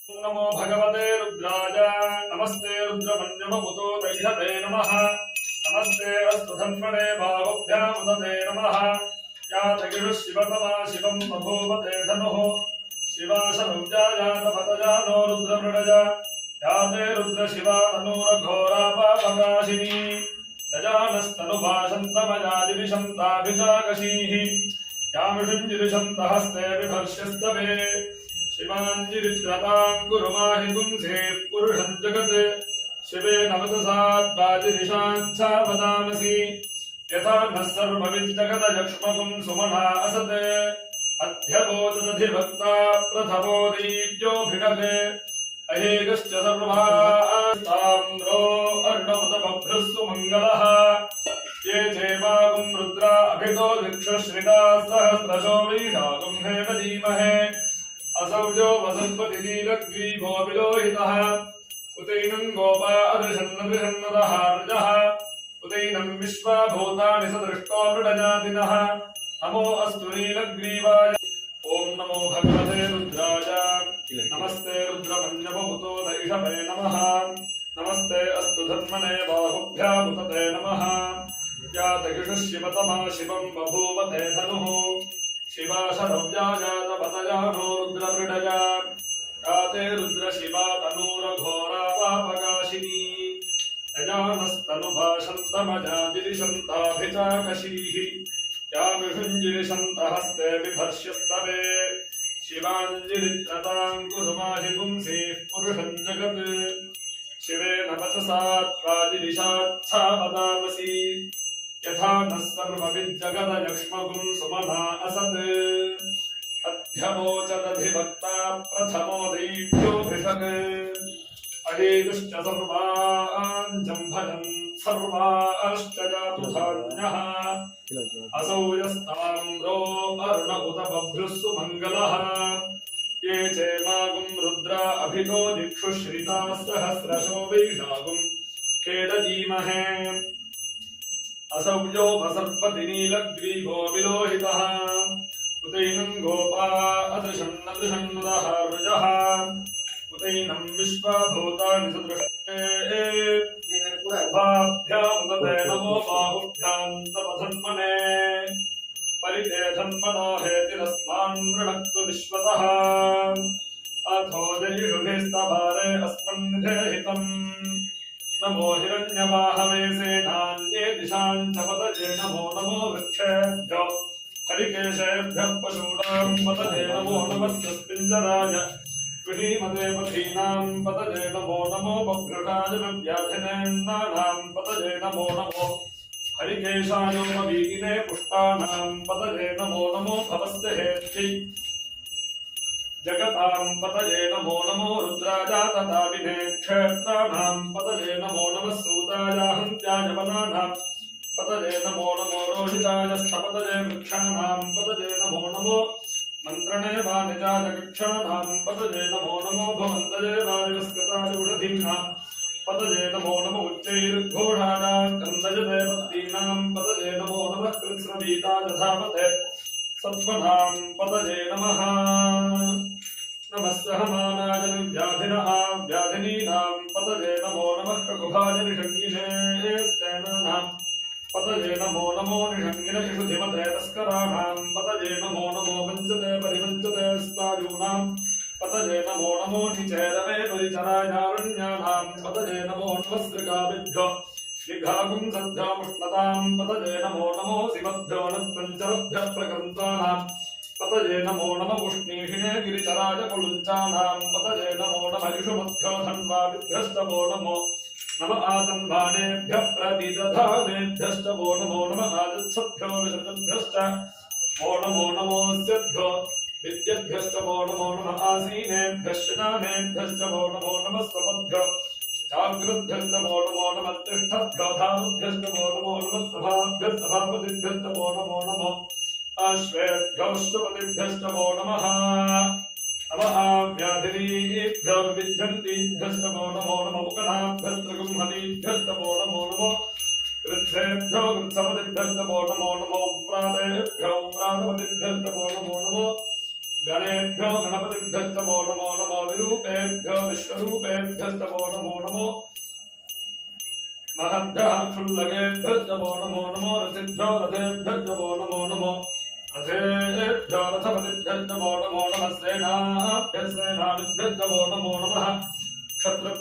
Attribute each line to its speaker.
Speaker 1: नमो भगवते रुद्राय नमस्ते रुद्रमन्यममुतो दैहते नमः नमस्ते अस्तु धन्वने बाहुभ्यामुदते नमः या जगिषुः शिवतमा शिवं बभूवते धनुः शिवाशनुजायातपतजानो रुद्रमृडज या ते रुद्रशिवा तनूरघोरापापकाशिनी यजानस्तनुभाषन्तमजादिविशन्ताभिचाकशीः यामिषुञ्जिरिशन्तहस्ते बिभर्ष्यस्तवे शिवाञ्जिरित्रताङ्कुरुमाहि पुंसेः पुरुषं जगत् शिवे नवतसात्पादिनिशाञ्छा वदामसि यथा नः सर्वविद्जगदयक्ष्मकुं सुमना असत् अध्यबोधदधिभक्ता प्रथमो दीप्योऽभिषते अहेगश्च सर्वास्ताम्रो अर्णमुदबभ्रुस्सु मङ्गलः ये चैवागुं रुद्रा अभितो दिक्षुश्रिता सहस्रशो वैशाखं हेम धीमहे असौ यो वसन्पतिनीलग्रीवो विलोहितः उतैनं गोपा अदृशन्नदृशन्नदः ऋजः उतैनं विश्वाभूतानि सदृष्टो मृडजातिनः नमो अस्तु नीलग्रीवाय ॐ नमो भगवते रुद्राय नमस्ते रुद्रमन्यवभूतो दैषवे नमः नमस्ते अस्तु धन्वने बाहुभ्यामुदते नमः या दगिषुः शिवतमा शिवं बभूवते धनुः शिवाशनव्याजातपतजानो रुद्रमृडज या ते रुद्रशिवा तनूरघोरापापकाशिनी यजानस्तनुभाषन्तमजादिरिशन्ताभिचाकशीः यामिषुञ्जिरिशन्तहस्ते बिभर्ष्यस्तवे शिवाञ्जिरित्रताङ्कुरुमाहि पुंसेः पुरुषं जगत् शिवेन वचसात्पादिनिशाच्छा वदामसि यथा नः सर्वविद्जगदयक्ष्मकुं सुमना असत् अध्यवोचदधिभक्ता प्रथमो दैव्योऽभिषक् अहेगुश्च सर्वान् जम्भजन् सर्वाश्च जातु धान्यः असौ यस्ताम्रो अरुण उत बभ्रुस्सु मङ्गलः ये चैमागुं रुद्रा अभितो दिक्षुश्रिताः सहस्रशो वैशाखं खेदधीमहे असौ यो वसर्पतिनीलग्रीवो विलोहितः उतैनं गोपा अदृशन्नदृशन्नुदः ऋजः उतैनं विश्वाभूतानि सदृष्टे उभाभ्यामुदते नमो बाहुभ्यां तपधन्वने परिते धन्वनो हेतिरस्मान् वृणक्तु विश्वतः अथो जयिषुभिस्तभारे अस्मन्निधेहितम् नमो हिरण्यवाहवे सेनान्ये दिशाञ्च पतये नमो नमो वृक्षेभ्यो हरिकेशेभ्यः पशूनां पतये नमो नमः सस्पिञ्जराय विहीमते पथीनां पतये नमो नमो बभ्रुटाय व्याधिनेन्नानां पतये नमो नमो हरिकेशायोमवीगिने पुष्टानां पतये नमो नमो भवस्य हेत्यै जगतां पतये नमो नमो रुद्राजातताविने क्षेत्राणां पतये नमो नमः सूतायाहन्त्याय वनानां पतये नमो नमो रोहिताय स्थपतये वृक्षाणां पतये नमो नमो मन्त्रणे वानिजाय कक्षाणां पतये नमो नमो भवन्तये वारिवस्कृताय उषधीनां पतये नमो नमो उच्चैर्घोषाणां कन्दयते भक्तीनां पतये नमो नमः कृत्स्नवीताय धावते सत्त्वनां पतये नमः नमः सहमानाय व्याधिनः व्याधिनीनां पतये नमो नमः रघुभाय निषङ्गिने स्तेनानां पतये नमो नमो निषङ्गिन शिशुधिमते तस्कराणां पतये नमो नमो वञ्चते परिवञ्चते स्तायूनां पतये नमो नमो निचेदवे परिचरायारण्यानां पतये नमो नमः श्रीकाभिभ्यो विघागुं सद्भ्योमुष्णतां पतये नमो नमो शिवभ्यो नत्पञ्चरभ्यः प्रकृन्तानां पतये नमो नमः उष्णीषिणे गिरिचराय कुलुञ्चानां पतये नमो नमः युषुमभ्यो धन्वादिभ्यश्च वो नमो नम आतन्वानेभ्यः प्रतिदधानेभ्यश्च वो नमो नमः आजत्सभ्यो विसर्जभ्यश्च वो नमो नमोऽस्यभ्यो विद्यभ्यश्च वो नमो नमः आसीनेभ्यः शनानेभ्यश्च वो नमो नमः स्वपद्भ्यो जागृद्भ्यश्च वो नमो नमः तिष्ठभ्यो धारुभ्यश्च वो नमो नमः सभाभ्यः सभापतिभ्यश्च वो नमो नमः अश्वेभ्योऽष्टपतिभ्यश्च वो नमः नमः व्याधिनीभ्यो विद्यन्तीभ्यश्च वो नमो नमः मुकनाभ्यस्त्रगुंहनीभ्यश्च वो नमो नमः कृत्सेभ्यो कृत्सपतिभ्यश्च वो नमो नमो व्रातेभ्यो व्रातपतिभ्यश्च वो नमो नमः गणेभ्यो गणपतिभ्यस्तमो नमो नमो विरूपेभ्यो विश्वरूपेभ्यस्तमो नमो नमो महद्भ्यः क्षुल्लकेभ्यस्तमो नमो नमो रथिभ्यो रथेभ्यस्तमो नमो नमो रथेभ्यो रथपतिभ्यस्तमो नमो नमः सेनाभ्यः सेनानिभ्यस्तमो नमो नमः क्षत्र